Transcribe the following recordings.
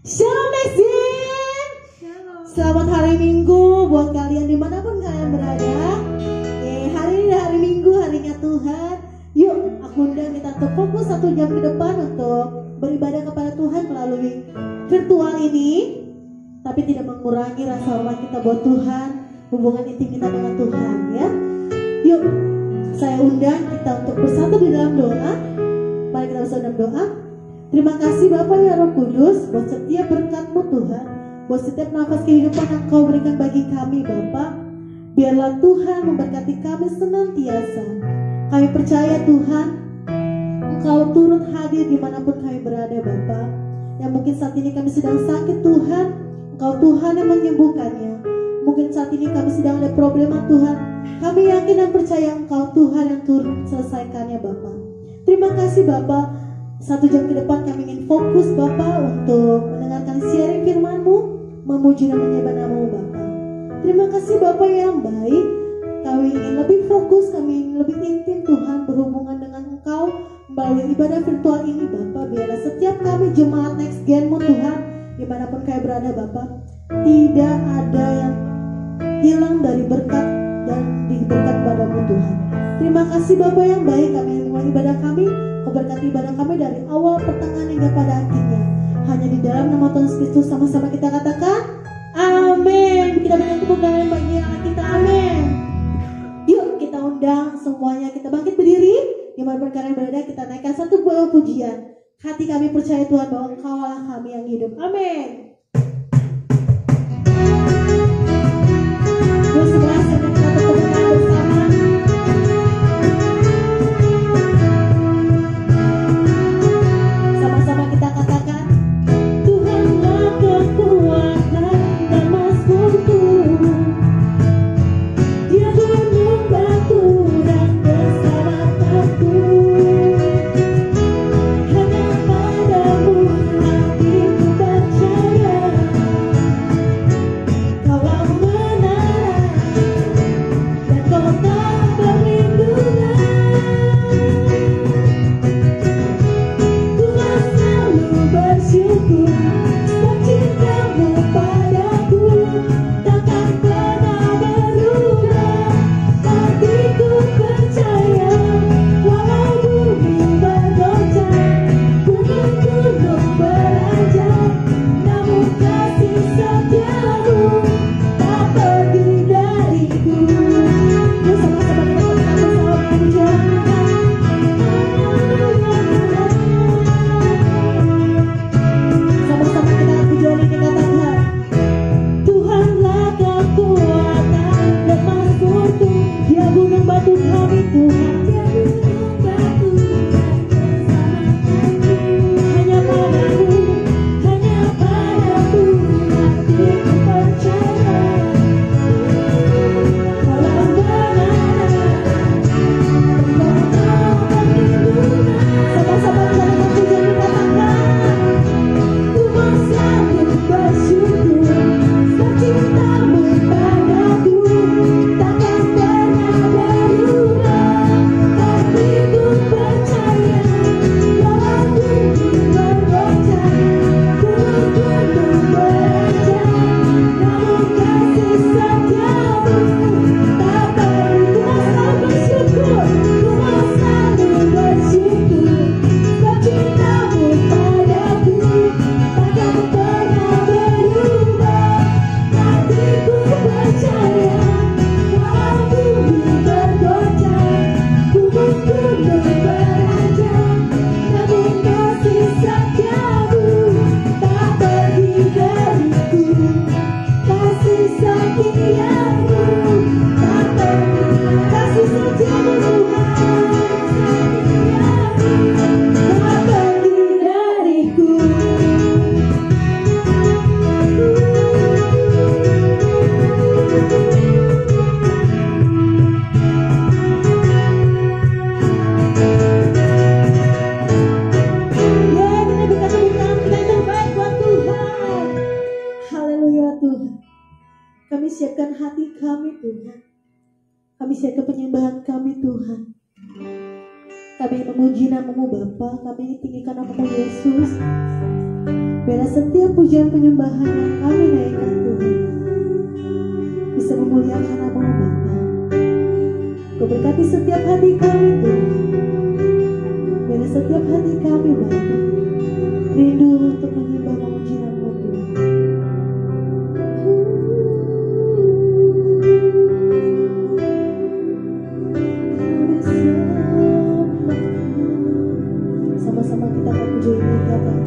Shalom Nexin. Selamat hari Minggu buat kalian dimanapun kalian berada. Hari ini hari Minggu, harinya Tuhan. Yuk, aku undang kita untuk fokus 1 jam ke depan untuk beribadah kepada Tuhan melalui virtual ini. Tapi tidak mengurangi rasa hormat kita buat Tuhan, hubungan intim kita dengan Tuhan, ya. Yuk, saya undang kita untuk bersatu di dalam doa. Mari kita bersatu dalam doa. Terima kasih Bapa ya Roh Kudus buat setiap berkat-Mu Tuhan, buat setiap nafas kehidupan yang Kau berikan bagi kami Bapa. Biarlah Tuhan memberkati kami senantiasa. Kami percaya Tuhan, Engkau turut hadir dimanapun kami berada Bapa. Yang mungkin saat ini kami sedang sakit Tuhan, Engkau Tuhan yang menyembuhkannya. Mungkin saat ini kami sedang ada problema Tuhan, kami yakin dan percaya Engkau Tuhan yang turut selesaikannya Bapa. Terima kasih Bapa. 1 jam ke depan kami ingin fokus Bapa untuk mendengarkan siaran firman-Mu, memuji dan menyembah nama-Mu Bapa. Terima kasih Bapa yang baik. Kami ingin lebih fokus, kami ingin lebih intim Tuhan berhubungan dengan Engkau melalui ibadah virtual ini Bapa. Biarlah setiap kami jemaat Next Gen-Mu Tuhan, dimanapun kami berada Bapa, tidak ada yang hilang dari berkat dan diberkat padamu Tuhan. Terima kasih Bapa yang baik. Kami ingin memulai ibadah kami. Kau berkati ibadah kami dari awal, pertengahan hingga pada akhirnya. Hanya di dalam nama Tuhan Yesus Kristus sama-sama kita katakan amin. Kita berikan tepuk tangan bagi anak kita, amin. Yuk kita undang semuanya, kita bangkit berdiri. Dimanapun kalian berada, kita naikkan satu buah pujian. Hati kami percaya Tuhan bahwa Engkau Allah kami yang hidup, amin. Yuk sebelah kita tepuk tangan bersama. Kita katakan Tuhanlah kekuatan dan mazmurku, Dia gunung batu dan keselamatanku. Hanya padamu hatiku percaya, Kaulah menara dan kota perlindungan. Bersyukur sebab cinta-Mu padaku takkan pernah berubah. Hatiku percaya walau bumi bergoncang, gunung-gunung beranjak, namun kasih setia-Mu tak pergi dariku. Bersama-sama kita bersama pujian kita. Tuhanlah kekuatan dan mazmurku, Dia gunung batu kami Tuhan. Hanya padamu hatiku percaya, Kaulah menara dan kota perlindungan. Sama-sama kita pujian dikatakan, ku mau selalu bersyukur sebab cinta-Mu padaku takkan pernah berubah. Hatiku percaya walau bumi bergoncang, gunung-gunung beranjak, namun kasih setia-Mu tak pergi. Ku mau selalu bersyukur sebab cinta-Mu padaku takkan pernah berubah. Hatiku percaya walau bumi bergoncang, gunung-gunung beranjak, namun kasih setia-Mu tak pergi dariku. Kasih setia-Mu tak pergi, kasih setia-Mu Tuhan tak pergi dariku. Kami siapkan hati kami Tuhan, kami siapkan penyembahan kami Tuhan. Kami memuji nama-Mu Bapa, kami ingin tinggikan nama-Mu Yesus. Biarlah setiap pujian penyembahan yang kami naikkan Tuhan bisa memuliakan nama-Mu Bapa. Kau berkati setiap hati kami Tuhan. Biarlah setiap hati kami Bapa rindu untuk menyembah memuji nama-Mu Tuhan. Sama-sama kita akan puji ini katakan.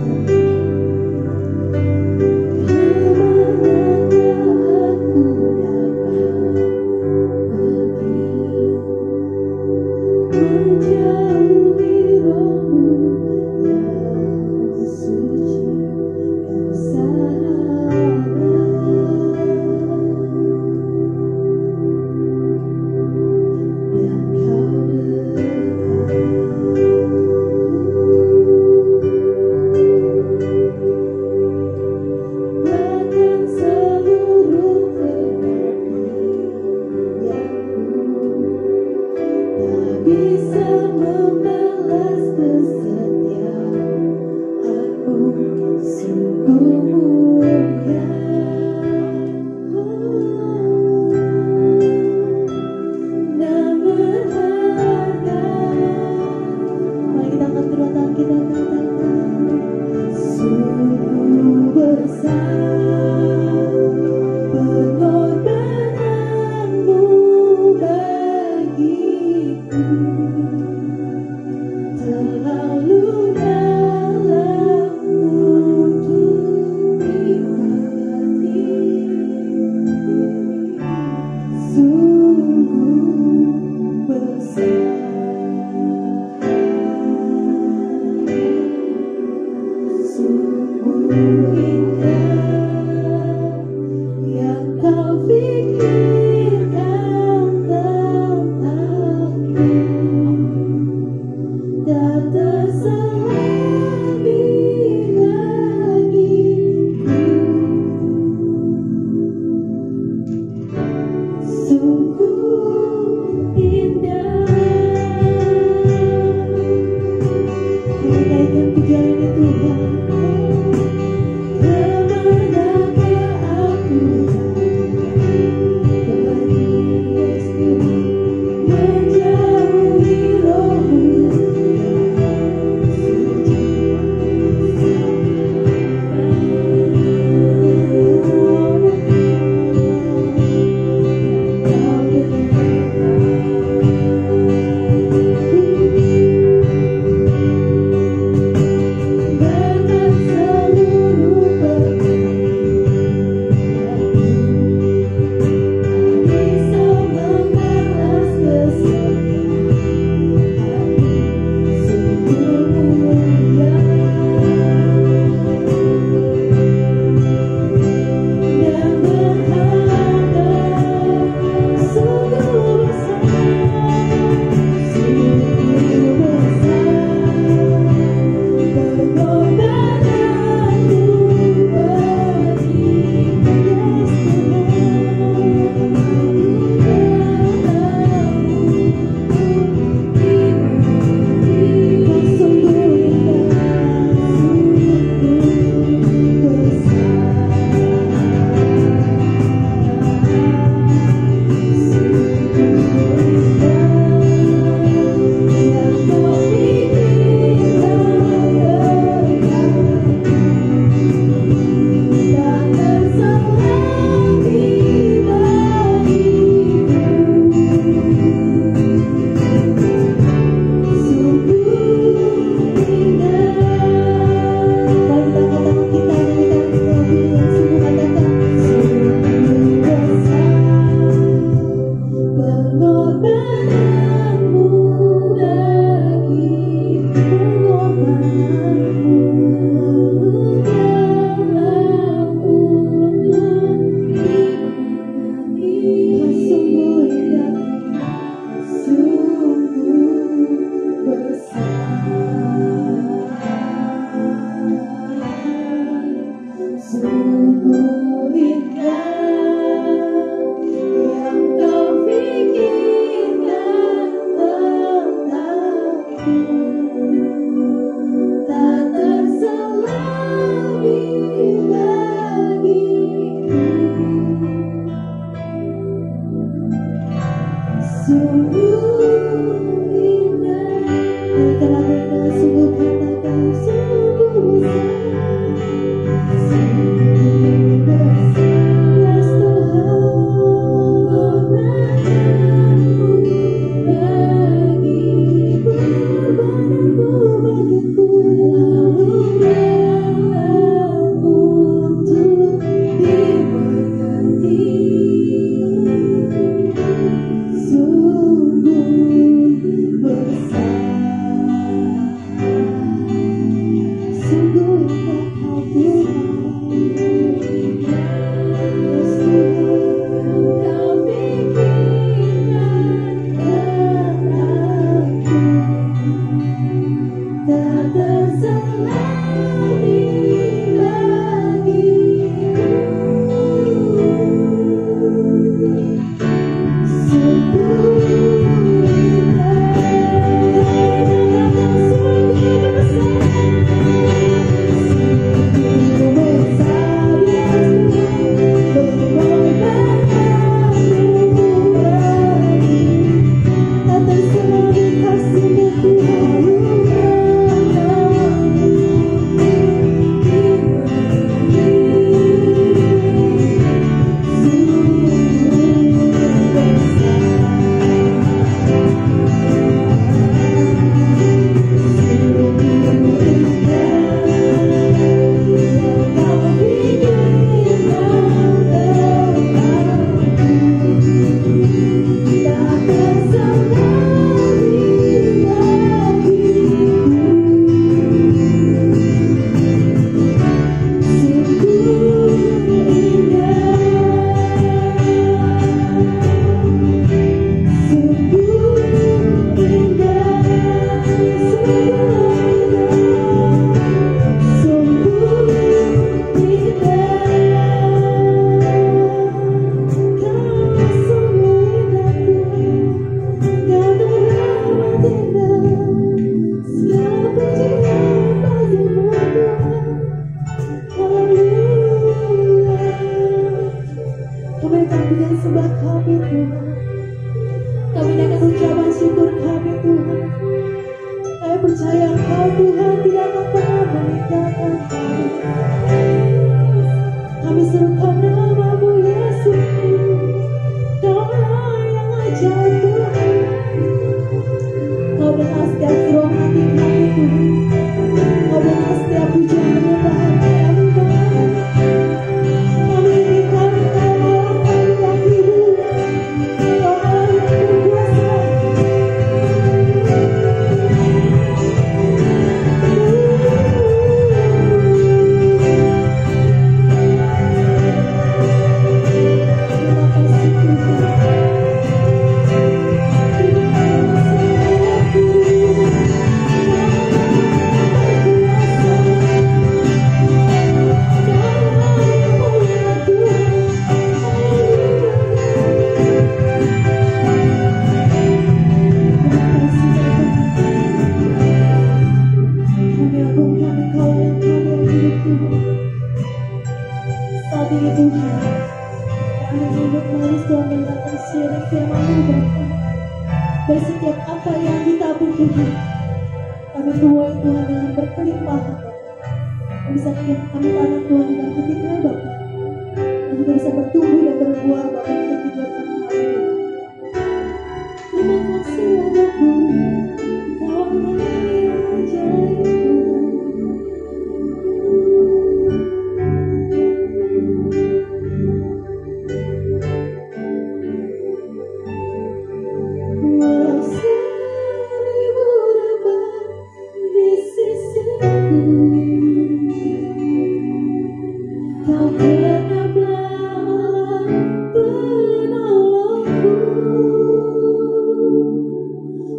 Pujian ini Tuhan.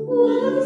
Why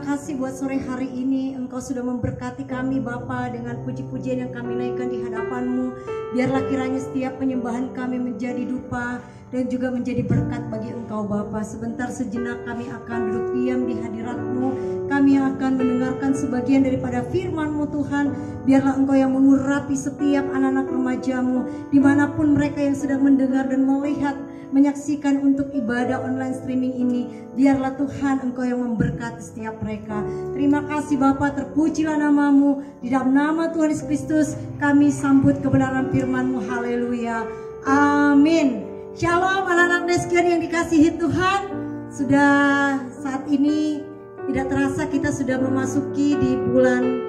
kasih buat sore hari ini. Engkau sudah memberkati kami Bapa dengan puji-pujian yang kami naikkan di hadapan-Mu. Biarlah kiranya setiap penyembahan kami menjadi dupa dan juga menjadi berkat bagi Engkau Bapa. Sebentar sejenak kami akan duduk diam di hadirat-Mu. Kami akan mendengarkan sebagian daripada firman-Mu Tuhan. Biarlah Engkau yang mengurapi setiap anak-anak remaja-Mu, dimanapun mereka yang sedang mendengar dan melihat, menyaksikan untuk ibadah online streaming ini. Biarlah Tuhan Engkau yang memberkati setiap mereka. Terima kasih Bapa, terpujilah nama-Mu. Di dalam nama Tuhan Yesus Kristus kami sambut kebenaran firman-Mu. Haleluya, amin. Shalom anak-anak sekalian yang dikasihi Tuhan. Sudah saat ini tidak terasa kita sudah memasuki di bulan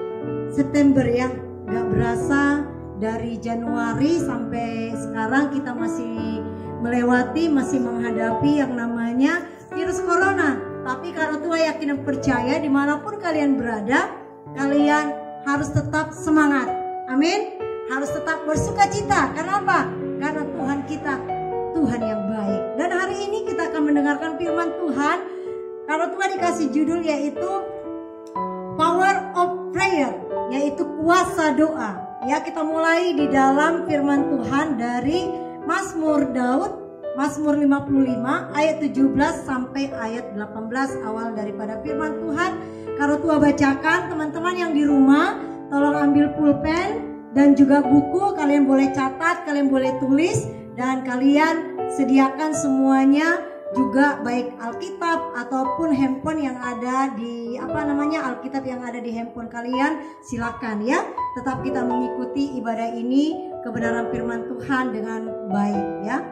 September ya. Gak berasa dari Januari sampai sekarang kita masih melewati, masih menghadapi yang namanya virus corona. Tapi karena Tuhan yakin dan percaya, dimanapun kalian berada, kalian harus tetap semangat. Amin. Harus tetap bersuka cita. Kenapa? Karena Tuhan kita Tuhan yang baik. Dan hari ini kita akan mendengarkan firman Tuhan. Kalau Tuhan dikasih judul yaitu Power of Prayer, yaitu kuasa doa. Ya, kita mulai di dalam firman Tuhan dari Mazmur Daud, Mazmur 55 ayat 17 sampai ayat 18 awal daripada firman Tuhan. Kalau Tuhan bacakan, teman-teman yang di rumah tolong ambil pulpen dan juga buku, kalian boleh catat, kalian boleh tulis, dan kalian sediakan semuanya juga baik Alkitab ataupun handphone yang ada di Alkitab yang ada di handphone kalian, silakan ya. Tetap kita mengikuti ibadah ini, kebenaran firman Tuhan dengan baik ya.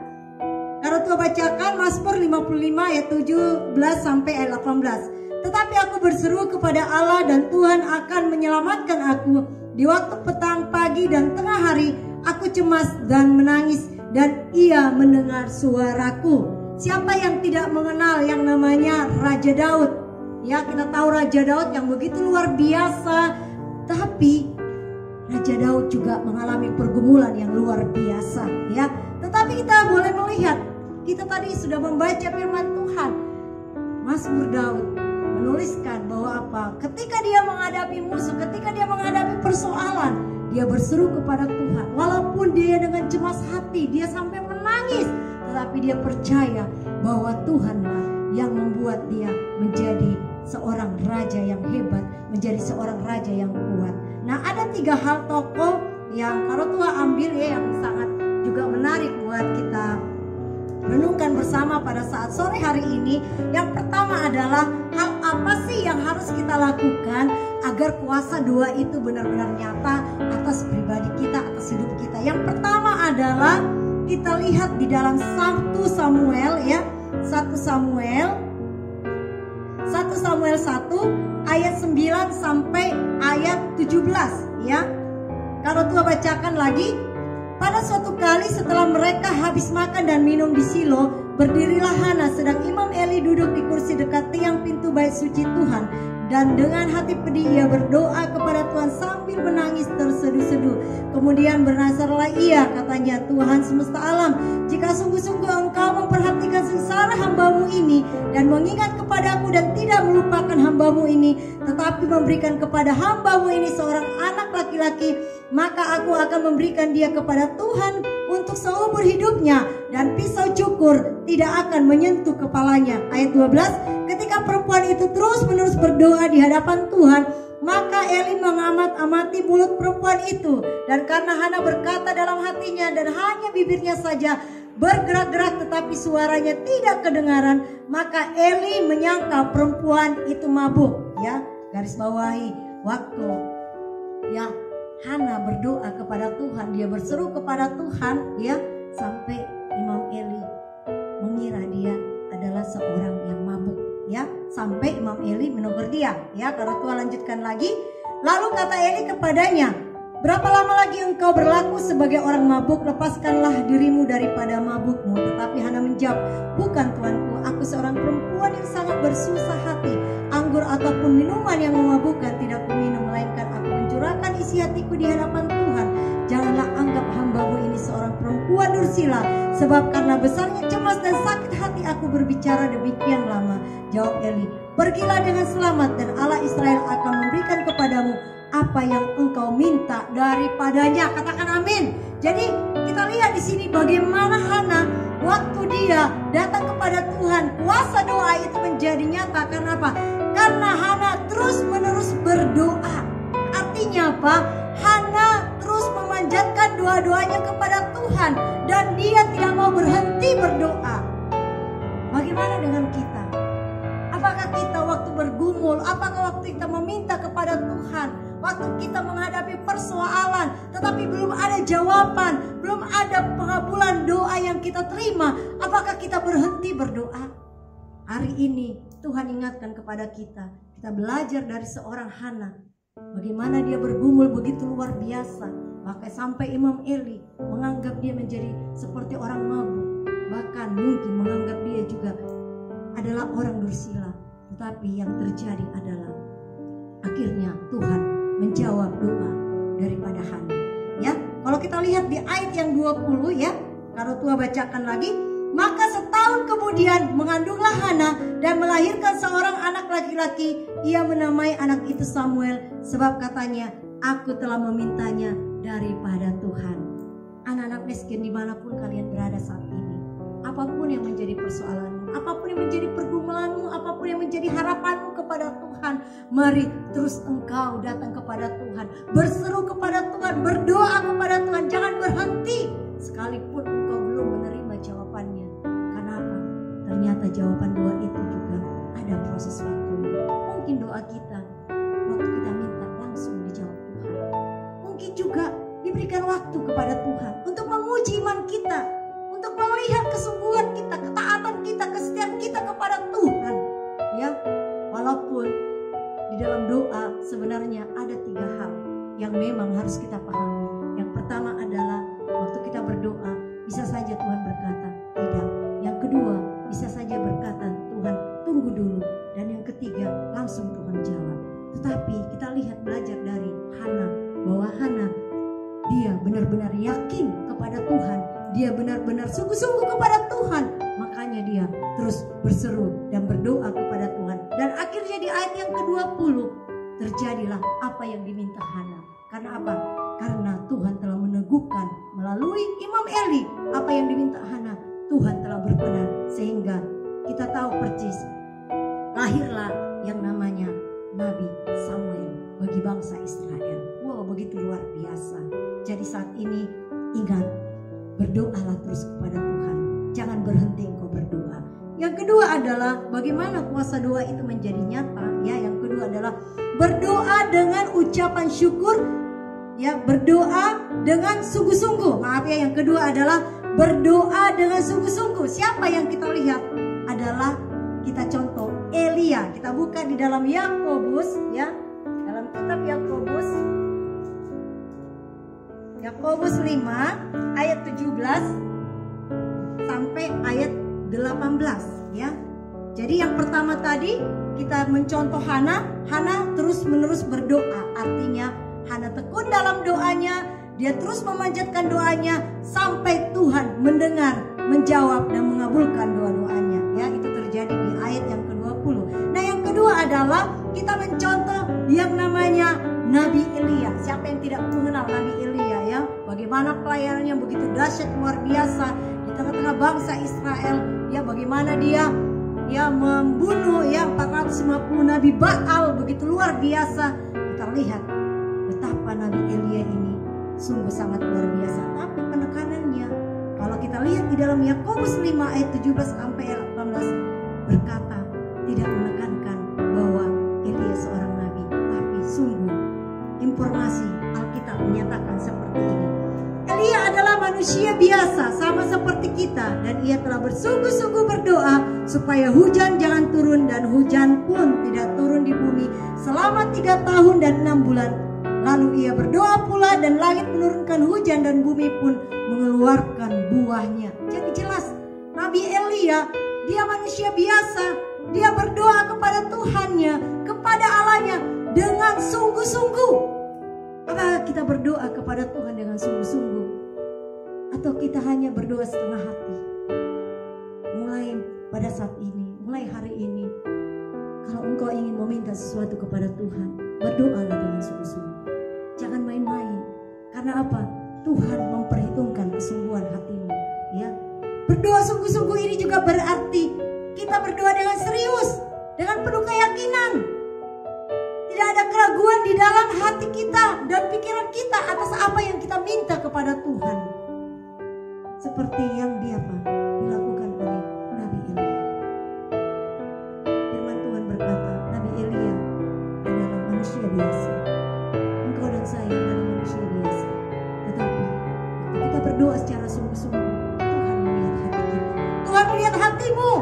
Kalau Tuhan bacakan Mazmur 55 ayat 17 sampai ayat 18. Tetapi aku berseru kepada Allah dan Tuhan akan menyelamatkan aku. Di waktu petang, pagi dan tengah hari aku cemas dan menangis, dan Ia mendengar suaraku. Siapa yang tidak mengenal yang namanya Raja Daud? Ya, kita tahu Raja Daud yang begitu luar biasa. Tapi Raja Daud juga mengalami pergumulan yang luar biasa ya. Tetapi kita boleh melihat, kita tadi sudah membaca firman Tuhan. Mazmur Daud menuliskan bahwa apa? Ketika dia menghadapi musuh, ketika dia menghadapi persoalan, dia berseru kepada Tuhan. Walaupun dia dengan cemas hati, dia sampai menangis, tetapi dia percaya bahwa Tuhanlah yang membuat dia menjadi seorang raja yang hebat, menjadi seorang raja yang kuat. Nah, ada 3 hal tokoh yang kalau Tuhan ambil ya, yang sangat juga menarik buat kita renungkan bersama pada saat sore hari ini. Yang pertama adalah hal apa sih yang harus kita lakukan agar kuasa doa itu benar-benar nyata atas pribadi kita, atas hidup kita. Yang pertama adalah kita lihat di dalam 1 Samuel ya, 1 Samuel 1 ayat 9 sampai ayat 17 ya. Kalau Tuhan bacakan lagi, pada suatu kali setelah mereka habis makan dan minum di Silo, berdirilah Hana sedang Imam Eli duduk di kursi dekat tiang pintu bait suci Tuhan. Dan dengan hati pedih ia berdoa kepada Tuhan sambil menangis terseduh-seduh. Kemudian bernazarlah ia, katanya, Tuhan semesta alam, jika sungguh-sungguh Engkau memperhatikan sengsara hamba-Mu ini dan mengingat kepadaku dan tidak melupakan hamba-Mu ini, tetapi memberikan kepada hamba-Mu ini seorang anak laki-laki, maka aku akan memberikan dia kepada Tuhan untuk seumur hidupnya, dan pisau cukur tidak akan menyentuh kepalanya. Ayat 12, ketika perempuan itu terus-menerus berdoa di hadapan Tuhan, maka Eli mengamat-amati mulut perempuan itu, dan karena Hana berkata dalam hatinya dan hanya bibirnya saja bergerak-gerak tetapi suaranya tidak kedengaran, maka Eli menyangka perempuan itu mabuk. Ya, garis bawahi, waktu ya Hana berdoa kepada Tuhan, dia berseru kepada Tuhan ya, sampai Imam Eli mengira dia adalah seorang yang mabuk ya, sampai Imam Eli menegur dia ya. Kalau Tuhan lanjutkan lagi, lalu kata Eli kepadanya, berapa lama lagi engkau berlaku sebagai orang mabuk? Lepaskanlah dirimu daripada mabukmu. Tetapi Hana menjawab, bukan tuanku, aku seorang perempuan yang sangat bersusah hati. Anggur ataupun minuman yang memabukkan tidak kuminum, melainkan aku mencurahkan isi hatiku di hadapan Tuhan. Janganlah anggap hamba-Mu ini seorang perempuan perempuan dursila, sebab karena besarnya cemas dan sakit hati aku berbicara demikian lama. Jawab Eli, pergilah dengan selamat dan Allah Israel akan memberikan kepadamu apa yang engkau minta daripadanya. Katakan amin. Jadi kita lihat di sini bagaimana Hana waktu dia datang kepada Tuhan, kuasa doa itu menjadi nyata. Karena apa? Karena Hana terus menerus berdoa. Artinya apa? Hana terus memanjatkan doa-doanya kepada Tuhan dan dia tidak mau berhenti berdoa. Bagaimana dengan kita? Apakah kita waktu bergumul, apakah waktu kita meminta kepada Tuhan, waktu kita menghadapi persoalan tetapi belum ada jawaban, belum ada pengabulan doa yang kita terima, apakah kita berhenti berdoa? Hari ini Tuhan ingatkan kepada kita, kita belajar dari seorang Hana. Bagaimana dia bergumul begitu luar biasa. Bahkan sampai Imam Eli menganggap dia menjadi seperti orang mabuk. Bahkan mungkin menganggap dia juga adalah orang dursila. Tetapi yang terjadi adalah akhirnya Tuhan menjawab doa daripada Hana. Ya, kalau kita lihat di ayat yang 20 ya, kalau Tuhan bacakan lagi. Maka setahun kemudian mengandunglah Hana dan melahirkan seorang anak laki-laki. Ia menamai anak itu Samuel, sebab katanya, aku telah memintanya daripada Tuhan. Anak-anak miskin dimanapun kalian berada saat ini, apapun yang menjadi persoalanmu, apapun yang menjadi pergumulanmu, apapun yang menjadi harapanmu kepada Tuhan, mari terus engkau datang kepada Tuhan, berseru kepada Tuhan, berdoa kepada Tuhan, jangan berhenti sekalipun engkau belum menerima jawabannya. Karena apa? Ternyata jawaban doa itu juga ada proses waktunya. Mungkin doa kita waktu kita minta langsung dijawab Tuhan. Mungkin juga diberikan waktu kepada Tuhan untuk menguji iman kita, untuk melihat kesungguhan kita, ketaatan kita, kesetiaan kita kepada Tuhan. Ya, walaupun di dalam doa sebenarnya ada 3 hal yang memang harus kita pahami. Yang pertama adalah waktu kita berdoa bisa saja Tuhan berkata tidak. Yang kedua bisa saja berkata Tuhan tunggu dulu. Dan yang ketiga langsung Tuhan jawab. Tetapi kita lihat belajar dari Hana, bahwa Hana dia benar-benar yakin kepada Tuhan, dia benar-benar sungguh-sungguh kepada Tuhan, makanya dia terus berseru dan berdoa kepada Tuhan. Dan akhirnya di ayat yang ke-20 terjadilah apa yang diminta Hana. Karena apa? Karena Tuhan telah meneguhkan melalui Imam Eli apa yang diminta Hana. Tuhan telah berkenan sehingga kita tahu persis lahirlah yang namanya Nabi Samuel bagi bangsa Israel. Wow, begitu luar biasa. Jadi saat ini ingat, berdoalah terus kepada Tuhan. Jangan berhenti engkau berdoa. Yang kedua adalah bagaimana kuasa doa itu menjadi nyata. Ya, yang kedua adalah berdoa dengan ucapan syukur. Ya, berdoa dengan sungguh-sungguh. Maaf ya, yang kedua adalah berdoa dengan sungguh-sungguh. Siapa yang kita lihat adalah kita contoh Elia. Kita buka di dalam Yakobus ya. Dalam kitab Yakobus 5 ayat 17 sampai ayat 18 ya. Jadi yang pertama tadi kita mencontoh Hana terus-menerus berdoa. Artinya Hana tekun dalam doanya, dia terus memanjatkan doanya sampai Tuhan mendengar, menjawab dan mengabulkan doa-doanya. Ya, itu terjadi di ayat yang ke-20. Nah, yang kedua adalah kita mencontoh yang namanya Nabi Elia. Siapa yang tidak mengenal Nabi Elia ya? Bagaimana pelayanannya begitu dahsyat luar biasa di tengah-tengah bangsa Israel. Ya, bagaimana dia membunuh 450 nabi Baal begitu luar biasa. Kita lihat betapa Nabi Elia ini sungguh sangat luar biasa. Tapi penekanannya kalau kita lihat di dalam Yakobus 5 ayat 17 sampai 18 berkata, tidak menekankan bahwa Elia seorang nabi, tapi sungguh informasi Alkitab menyatakan seperti ini. Elia adalah manusia biasa sama seperti kita, dan ia telah bersungguh-sungguh berdoa supaya hujan jangan turun, dan hujan pun tidak turun di bumi selama 3 tahun dan 6 bulan. Lalu ia berdoa pula dan langit menurunkan hujan dan bumi pun mengeluarkan buahnya. Jadi jelas Nabi Elia dia manusia biasa, dia berdoa kepada Tuhannya, kepada Allahnya dengan sungguh-sungguh. Apakah kita berdoa kepada Tuhan dengan sungguh-sungguh? Atau kita hanya berdoa setengah hati? Mulai pada saat ini, mulai hari ini, kalau engkau ingin meminta sesuatu kepada Tuhan, berdoalah dengan sungguh-sungguh. Jangan main-main. Karena apa? Tuhan memperhitungkan kesungguhan hatimu. Ya, berdoa sungguh-sungguh ini juga berarti kita berdoa dengan serius, dengan penuh keyakinan. Tidak ada keraguan di dalam hati kita dan pikiran kita atas apa yang kita minta kepada Tuhan. Seperti yang dilakukan oleh Nabi Elia. Firman Tuhan berkata, Nabi Elia adalah manusia biasa. Engkau dan saya adalah manusia biasa. Tetapi kita berdoa secara sungguh-sungguh, Tuhan melihat hati kita. Tuhan melihat hatimu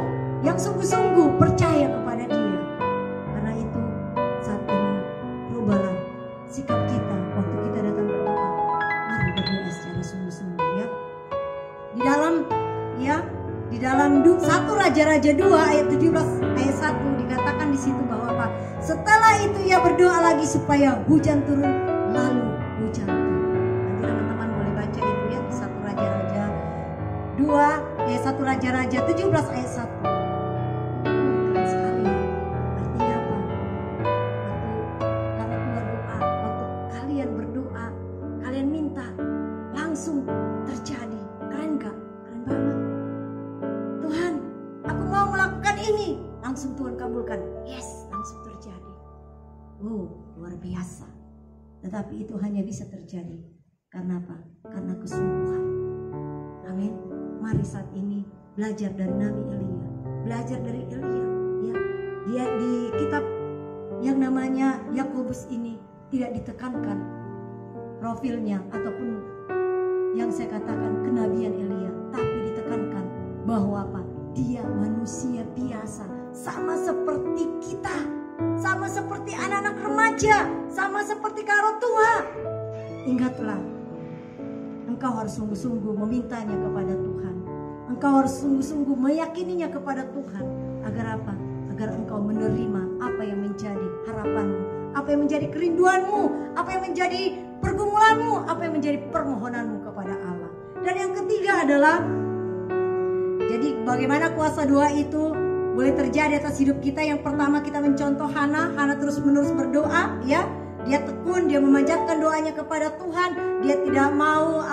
yang sungguh-sungguh percaya kepada Dia. Karena itu saat ini rubahlah sikap kita waktu kita datang berdoa. Mari berdoa secara sungguh-sungguh, ya. Di dalam 1 Raja-Raja 2 ayat 17 ayat 1 dikatakan di situ bahwa apa? Setelah itu ia berdoa lagi supaya hujan turun, lalu hujan turun. Nanti teman-teman boleh baca itu ya di 1 Raja-Raja 2 ayat 1 Raja-Raja 17 ayat 1. Keren sekali ya. Artinya apa? Karena berdoa, waktu kalian berdoa, kalian minta, langsung terjadi. Keren gak? Keren banget. Tuhan, aku mau melakukan ini. Langsung Tuhan kabulkan. Yes, langsung terjadi. Luar biasa. Tetapi itu hanya bisa terjadi karena apa? Karena kesungguhan. Amin. Mari saat ini belajar dari Nabi Elia. Belajar dari Elia. Ya, dia di kitab yang namanya Yakobus ini tidak ditekankan profilnya ataupun yang saya katakan kenabian Elia, tapi ditekankan bahwa apa? Dia manusia biasa, sama seperti kita, sama seperti anak-anak remaja, sama seperti karo tua. Ingatlah, engkau harus sungguh-sungguh memintanya kepada Tuhan. Engkau harus sungguh-sungguh meyakininya kepada Tuhan. Agar apa? Agar engkau menerima apa yang menjadi harapanmu, apa yang menjadi kerinduanmu, apa yang menjadi pergumulanmu, apa yang menjadi permohonanmu kepada Allah. Dan yang ketiga adalah, jadi bagaimana kuasa doa itu boleh terjadi atas hidup kita. Yang pertama kita mencontoh Hana terus menerus berdoa, ya. Dia tekun, dia memanjatkan doanya kepada Tuhan. Dia tidak mau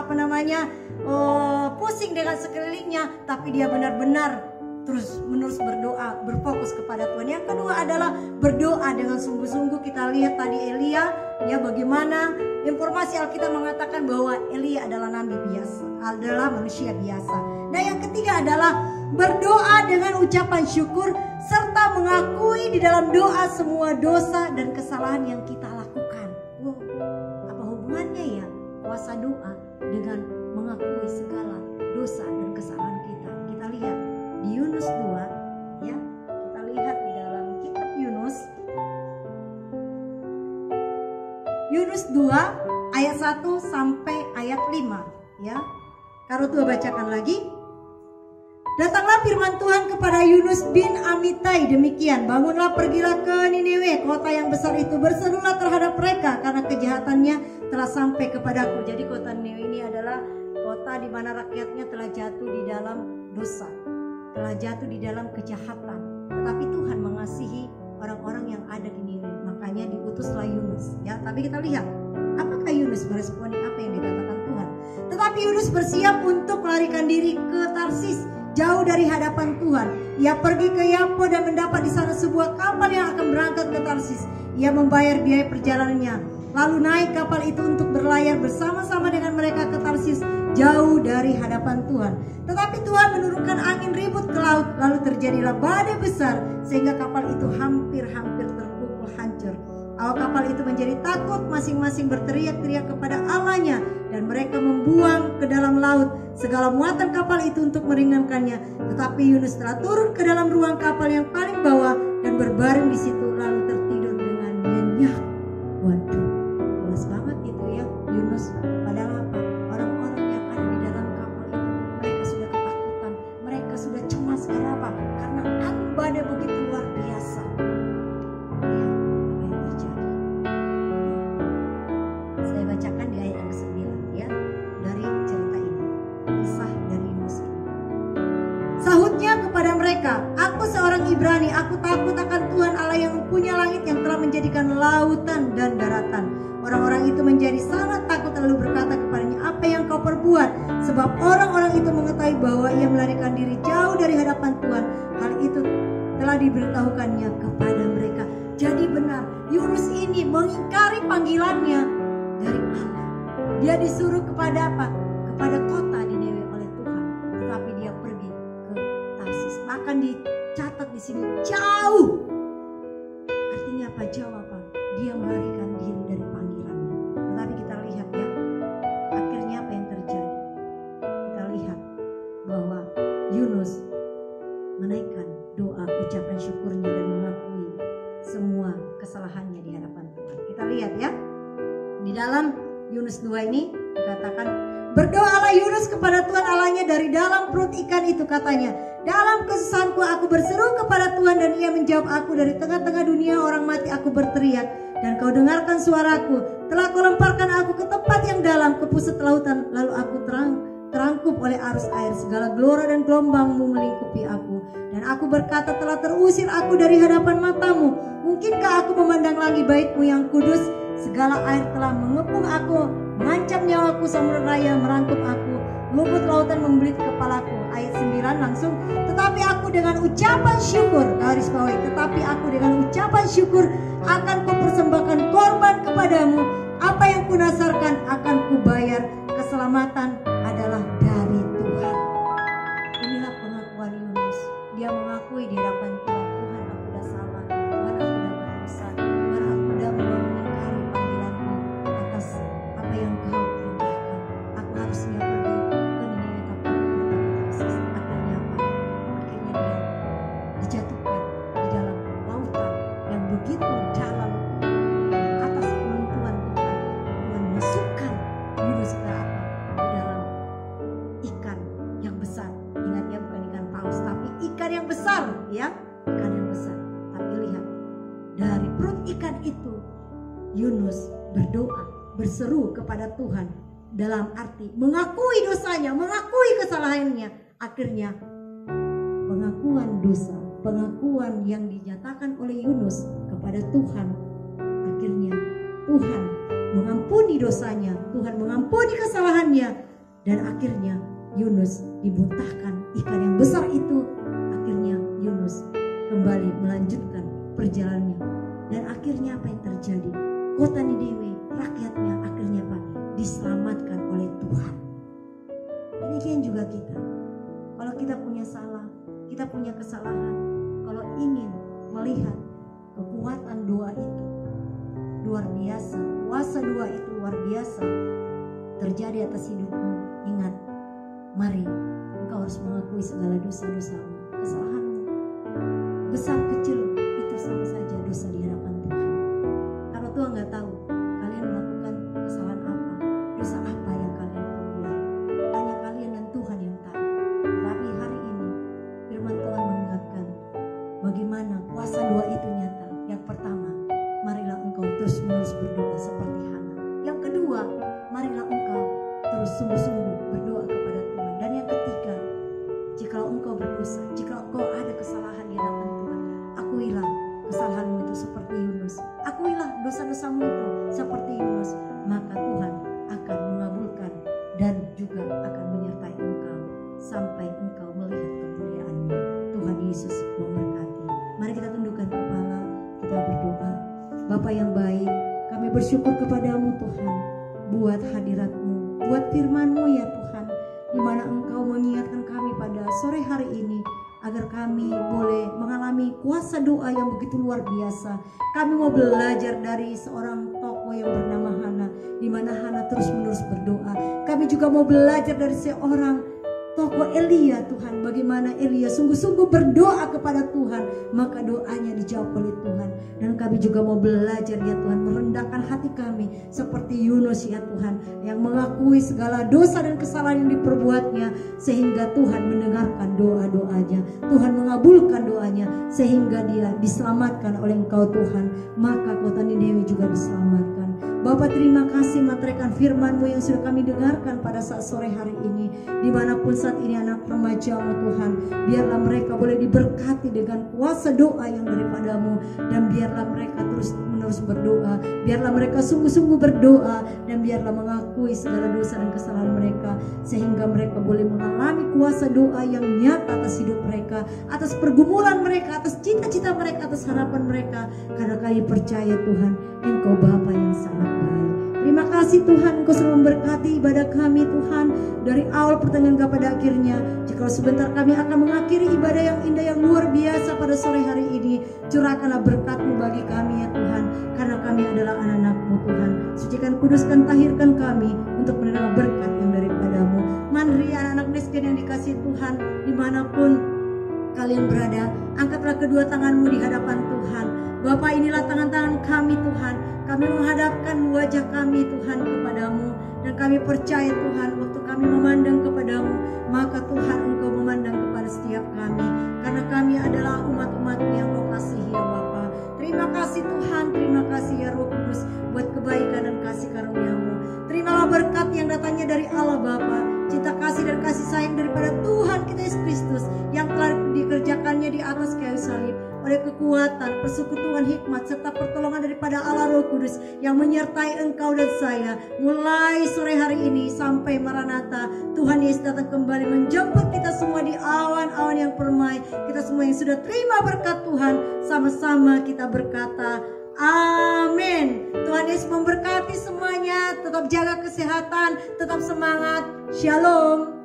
pusing dengan sekelilingnya, tapi dia benar-benar terus menerus berdoa, berfokus kepada Tuhan. Yang kedua adalah berdoa dengan sungguh-sungguh. Kita lihat tadi Elia, ya, bagaimana informasi Alkitab mengatakan bahwa Elia adalah nabi biasa, adalah manusia biasa. Nah, yang ketiga adalah berdoa dengan ucapan syukur serta mengakui di dalam doa semua dosa dan kesalahan yang kita lakukan. Apa hubungannya ya kuasa doa dengan mengakui segala dosa dan kesalahan kita? Kita lihat di Yunus 2, ya. Kita lihat di dalam kitab Yunus 2 ayat 1 sampai ayat 5, ya. Kalau Tuhan bacakan lagi. Datanglah firman Tuhan kepada Yunus bin Amitai demikian, bangunlah, pergilah ke Niniwe, kota yang besar itu, berserulah terhadap mereka karena kejahatannya telah sampai kepadaku. Jadi kota Niniwe ini adalah kota di mana rakyatnya telah jatuh di dalam dosa, telah jatuh di dalam kejahatan. Tetapi Tuhan mengasihi orang-orang yang ada di Niniwe, makanya diutuslah Yunus, ya. Tapi kita lihat apakah Yunus meresponi apa yang dikatakan Tuhan. Tetapi Yunus bersiap untuk melarikan diri ke Tarsis, jauh dari hadapan Tuhan. Ia pergi ke Yapo dan mendapat di sana sebuah kapal yang akan berangkat ke Tarsis. Ia membayar biaya perjalanannya, lalu naik kapal itu untuk berlayar bersama-sama dengan mereka ke Tarsis, jauh dari hadapan Tuhan. Tetapi Tuhan menurunkan angin ribut ke laut, lalu terjadilah badai besar sehingga kapal itu hampir-hampir terpukul hancur. Awak kapal itu menjadi takut, masing-masing berteriak-teriak kepada Allahnya, dan mereka membuang ke dalam laut segala muatan kapal itu untuk meringankannya. Tetapi Yunus telah turun ke dalam ruang kapal yang paling bawah dan berbaring di situ, lalu tertidur dengan nyenyak. Waduh, luas banget itu ya Yunus. Padahal apa? Orang-orang yang ada di dalam kapal itu, mereka sudah ketakutan, mereka sudah cemas. Karena apa? Karena angin badai begitu luar biasa. Saya bacakan di ayat yang ke-9, ya, dari cerita ini. Aku takut akan Tuhan Allah yang mempunyai langit, yang telah menjadikan lautan dan daratan. Orang-orang itu menjadi sangat takut lalu berkata kepadanya, apa yang kau perbuat? Sebab orang-orang itu mengetahui bahwa ia melarikan diri jauh dari hadapan Tuhan. Hal itu telah diberitahukannya kepada mereka. Jadi benar, Yunus ini mengingkari panggilannya dari Allah. Dia disuruh kepada apa? Kepada kota Niniwe oleh Tuhan, tetapi dia pergi ke Tarsis. Bahkan dicatat di sini jauh. Artinya apa? Jauh apa? Dia melarikan diri dari panggilannya. Tetapi kita lihat ya, akhirnya apa yang terjadi? Kita lihat bahwa Yunus menaikkan doa, ucapan syukurnya dan mengakui semua kesalahannya di hadapan Tuhan. Kita lihat ya, di dalam Yunus 2 ini dikatakan, berdoalah Yunus kepada Tuhan Allahnya dari dalam perut ikan itu, katanya, dalam kesusahanku aku berseru kepada Tuhan dan ia menjawab aku. Dari tengah-tengah dunia orang mati aku berteriak dan kau dengarkan suaraku. Telah kau lemparkan aku ke tempat yang dalam, ke pusat lautan, lalu aku terangkup oleh arus air. Segala gelora dan gelombangmu melingkupi aku. Dan aku berkata, telah terusir aku dari hadapan matamu. Mungkinkah aku memandang lagi baitmu yang kudus? Segala air telah mengepung aku, mengancam nyawaku, samudera raya merangkup aku, lumut lautan membelit kepalaku. Ayat 9 langsung, tetapi aku dengan ucapan syukur, garis bawahi, tetapi aku dengan ucapan syukur akan kupersembahkan korban kepadamu. Apa yang kunasarkan akan kubayar. Keselamatan adalah dari Tuhan. Inilah pengakuan Yunus. Dia mengakui di hadapan Tuhan, Tuhan aku sudah salah, Tuhan aku sudah berdosa, Tuhan aku sudah mengingkari panggilanmu atas apa yang kau perintahkan. Aku harusnya pergi ke Niniwe tapi Tarsis. Akhirnya apa? Akhirnya dia dijatuhkan di dalam lautan yang begitu dalam. Atas penentuan Tuhan, Tuhan masukkan Yunus ke apa? Ke dalam ikan yang besar. Ingat ya, bukan ikan paus tapi ikan yang besar ya, ikan yang besar. Tapi lihat, dari perut ikan itu Yunus berdoa, berseru kepada Tuhan, dalam arti mengakui dosanya, mengakui kesalahannya. Akhirnya pengakuan dosa, pengakuan yang dinyatakan oleh Yunus kepada Tuhan, akhirnya Tuhan mengampuni dosanya, Tuhan mengampuni kesalahannya, dan akhirnya Yunus dimuntahkan ikan yang besar itu. Akhirnya Yunus kembali melanjutkan perjalanannya, dan akhirnya apa yang terjadi? Kota Niniwe, rakyatnya akhirnya apa? Diselamatkan oleh Tuhan. Demikian juga kita. Kalau kita punya salah, kita punya kesalahan, kalau ingin melihat kekuatan doa itu luar biasa, kuasa doa itu luar biasa terjadi atas hidupmu, ingat, mari engkau harus mengakui segala dosa-dosamu, kesalahanmu, besar kecil itu sama saja dosa di hadapan Tuhan. Kalau Tuhan nggak tahu kalian melakukan kesalahan apa, dosa apa yang kalian perbuat, hanya kalian dan Tuhan yang tahu. Tapi hari ini firman Tuhan mengingatkan bagaimana kuasa doa itu nyata. Yang pertama, marilah engkau terus-menerus berdoa seperti Hana. Yang kedua, marilah engkau terus sungguh-sungguh berdoa kepada Tuhan. Dan yang ketiga, jika engkau berdosa, jika engkau ada kesalahan di hadapan Tuhan, akuilah kesalahanmu itu seperti Yunus, akuilah dosa-dosamu itu seperti Yunus, maka Tuhan akan mengabulkan dan juga akan menyertai engkau sampai engkau melihat kemuliaan-Nya. Tuhan Yesus memberkati. Mari kita tundukkan kepala, kita berdoa. Bapa yang baik, kami bersyukur kepadamu Tuhan, buat hadirat-Mu, buat firman-Mu ya Tuhan, di mana Engkau mengingatkan kami pada sore hari ini, agar kami boleh mengalami kuasa doa yang begitu luar biasa. Kami mau belajar dari seorang tokoh yang bernama Hana, di mana Hana terus-menerus berdoa. Kami juga mau belajar dari seorang tokoh Elia Tuhan, bagaimana Elia sungguh-sungguh berdoa kepada Tuhan, maka doanya dijawab oleh Tuhan. Dan kami juga mau belajar ya Tuhan, merendahkan hati kami seperti Yunus ya Tuhan, yang mengakui segala dosa dan kesalahan yang diperbuatnya, sehingga Tuhan mendengarkan doa-doanya, Tuhan mengabulkan doanya, sehingga dia diselamatkan oleh Engkau Tuhan. Maka kota Niniwe juga diselamatkan. Bapa, terima kasih materekan firman-Mu yang sudah kami dengarkan pada saat sore hari ini. Dimanapun saat ini anak remaja-Mu Tuhan, biarlah mereka boleh diberkati dengan kuasa doa yang daripada-Mu. Dan biarlah mereka terus-menerus berdoa. Biarlah mereka sungguh-sungguh berdoa. Dan biarlah mengakui segala dosa dan kesalahan mereka. Sehingga mereka boleh mengalami kuasa doa yang nyata atas hidup mereka, atas pergumulan mereka, atas cita-cita mereka, atas harapan mereka. Karena kami percaya Tuhan, Engkau Bapa yang sangat baik. Terima kasih Tuhan, Engkau selalu memberkati ibadah kami Tuhan, dari awal pertengahan kepada akhirnya. Jika sebentar kami akan mengakhiri ibadah yang indah, yang luar biasa pada sore hari ini, curahkanlah berkat-Mu bagi kami ya Tuhan, karena kami adalah anak-anak-Mu Tuhan. Sucikan, kuduskan, tahirkan kami untuk menerima berkat yang daripada-Mu. Mari anak-anak miskin yang dikasihi Tuhan, dimanapun kalian berada, angkatlah kedua tanganmu di hadapan Tuhan. Bapa, inilah tangan-tangan kami Tuhan. Kami menghadapkan wajah kami Tuhan kepadamu. Dan kami percaya Tuhan, waktu kami memandang kepadamu, maka Tuhan Engkau memandang kepada setiap kami. Karena kami adalah umat-umat-Mu yang Kau kasihi ya Bapa. Terima kasih Tuhan, terima kasih ya Roh Kudus buat kebaikan dan kasih karunia-Mu. Terimalah berkat yang datangnya dari Allah Bapa, cinta kasih dan kasih sayang daripada Tuhan kita Yesus Kristus yang telah dikerjakannya di atas kayu salib, oleh kekuatan, persekutuan, hikmat, serta pertolongan daripada Allah Roh Kudus yang menyertai engkau dan saya mulai sore hari ini sampai Maranatha. Tuhan Yesus datang kembali menjemput kita semua di awan-awan yang permai. Kita semua yang sudah terima berkat Tuhan, sama-sama kita berkata amin. Tuhan Yesus memberkati semuanya. Tetap jaga kesehatan, tetap semangat. Shalom.